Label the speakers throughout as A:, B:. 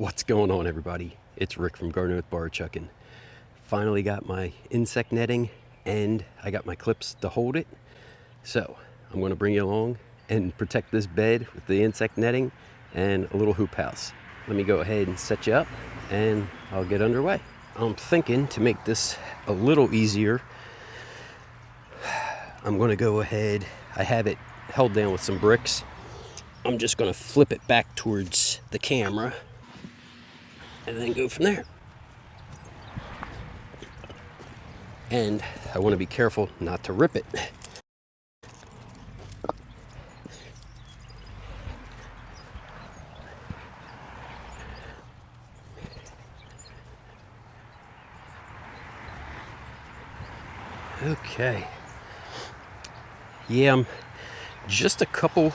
A: What's going on, everybody? It's Rick from Gardening with Barchuckin. Finally got my insect netting and I got my clips to hold it. So I'm going to bring you along and protect this bed with the insect netting and a little hoop house. Let me go ahead and set you up and I'll get underway. I'm thinking to make this a little easier, I'm going to go ahead, I have it held down with some bricks. I'm just going to flip it back towards the camera and then go from there. And I want to be careful not to rip it. Okay. Yeah, I'm just a couple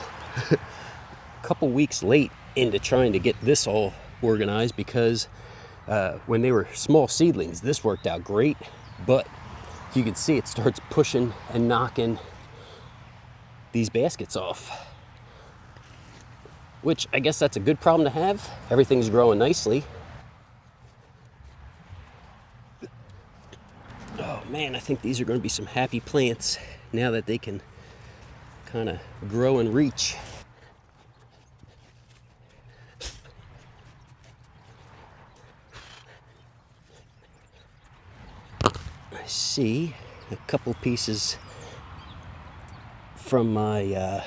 A: weeks late into trying to get this all organized because when they were small seedlings, this worked out great, but you can see it starts pushing and knocking these baskets off, which I guess that's a good problem to have. Everything's growing nicely. Oh man, I think these are going to be some happy plants now that they can kind of grow and reach. I see a couple pieces from my,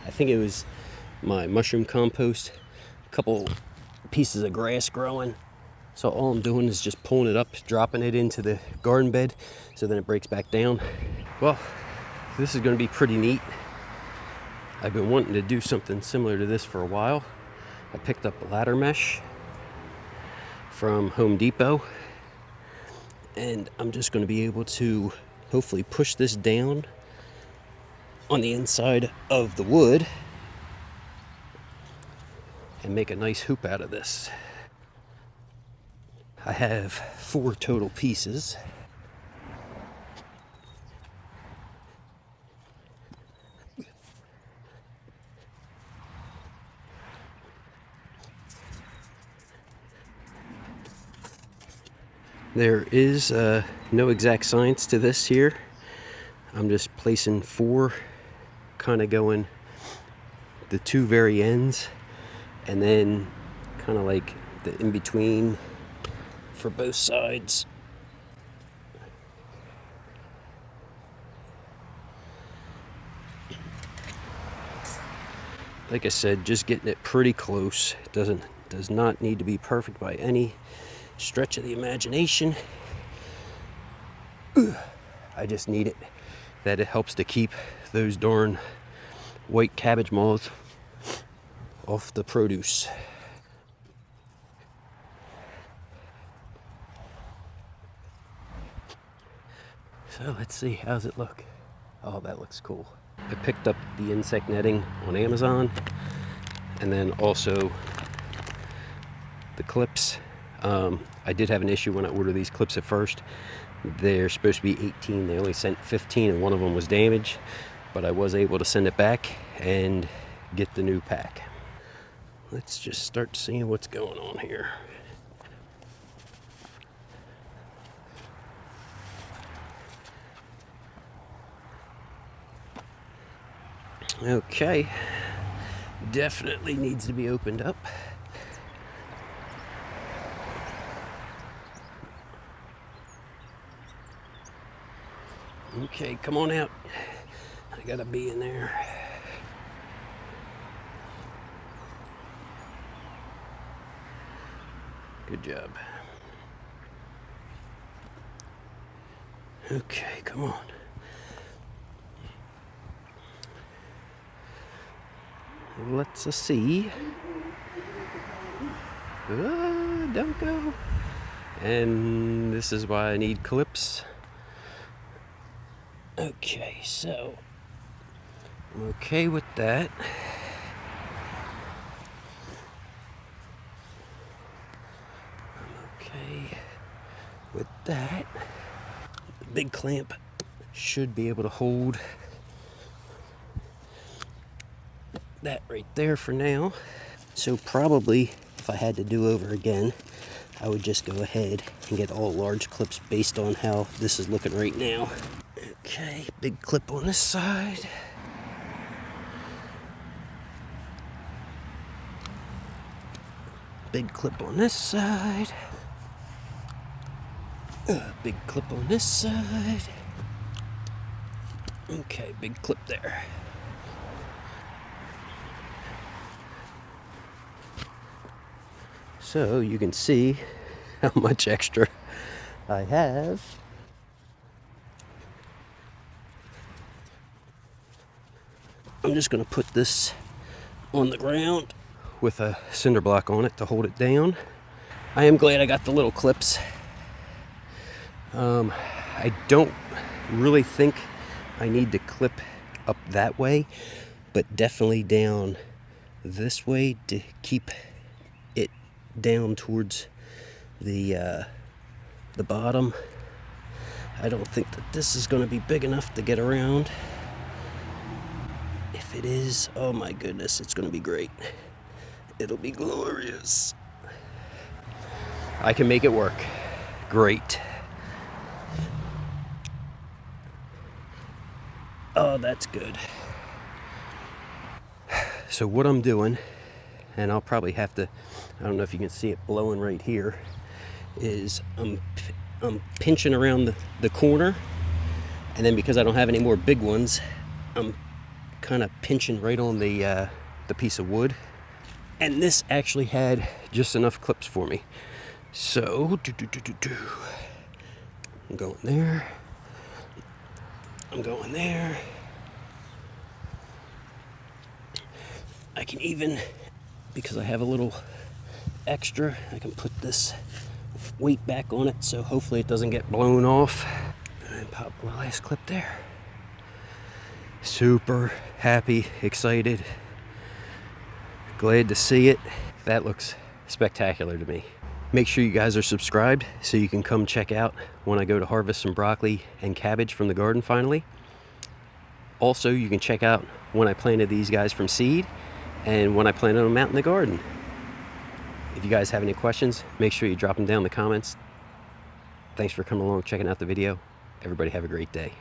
A: I think it was my mushroom compost, a couple pieces of grass growing. So all I'm doing is just pulling it up, dropping it into the garden bed, so then it breaks back down. Well, this is going to be pretty neat. I've been wanting to do something similar to this for a while. I picked up a ladder mesh from Home Depot, and I'm just going to be able to hopefully push this down on the inside of the wood and make a nice hoop out of this. I have 4 total pieces. There is no exact science to this here. I'm just placing 4, kind of going the 2 very ends, and then kind of like the in-between for both sides. Like I said, just getting it pretty close. It does not need to be perfect by any stretch of the imagination. I just need it that it helps to keep those darn white cabbage moths off the produce. So let's see, how's it look? Oh, that looks cool. I picked up the insect netting on Amazon, and then also the clips. I did have an issue when I ordered these clips at first. They're supposed to be 18. They only sent 15, and one of them was damaged, but I was able to send it back and get the new pack. Let's just start seeing what's going on here. Okay, definitely needs to be opened up. Okay, come on out. I gotta be in there. Good job. Okay, come on. Let's see. Don't go. And this is why I need clips. Okay, so I'm okay with that. I'm okay with that. The big clamp should be able to hold that right there for now. So probably if I had to do over again, I would just go ahead and get all large clips based on how this is looking right now. Okay, big clip on this side. Big clip on this side. Big clip on this side. Okay, big clip there. So you can see how much extra I have. I'm just going to put this on the ground with a cinder block on it to hold it down. I am glad I got the little clips. I don't really think I need to clip up that way, but definitely down this way to keep it down towards the bottom. I don't think that this is going to be big enough to get around. If it is, oh my goodness, it's going to be great. It'll be glorious. I can make it work. Great. Oh, that's good. So what I'm doing, and I'll probably have to, I don't know if you can see it blowing right here, is I'm pinching around the corner, and then because I don't have any more big ones, I'm kind of pinching right on the piece of wood. And this actually had just enough clips for me. So, I'm going there. I'm going there. I can even, because I have a little extra, I can put this weight back on it, so hopefully it doesn't get blown off. And pop the last clip there. Super happy, excited, glad to see it. That looks spectacular to me. Make sure you guys are subscribed so you can come check out when I go to harvest some broccoli and cabbage from the garden finally. Also, you can check out when I planted these guys from seed and when I planted them out in the garden. If you guys have any questions, make sure you drop them down in the comments. Thanks for coming along, checking out the video. Everybody have a great day.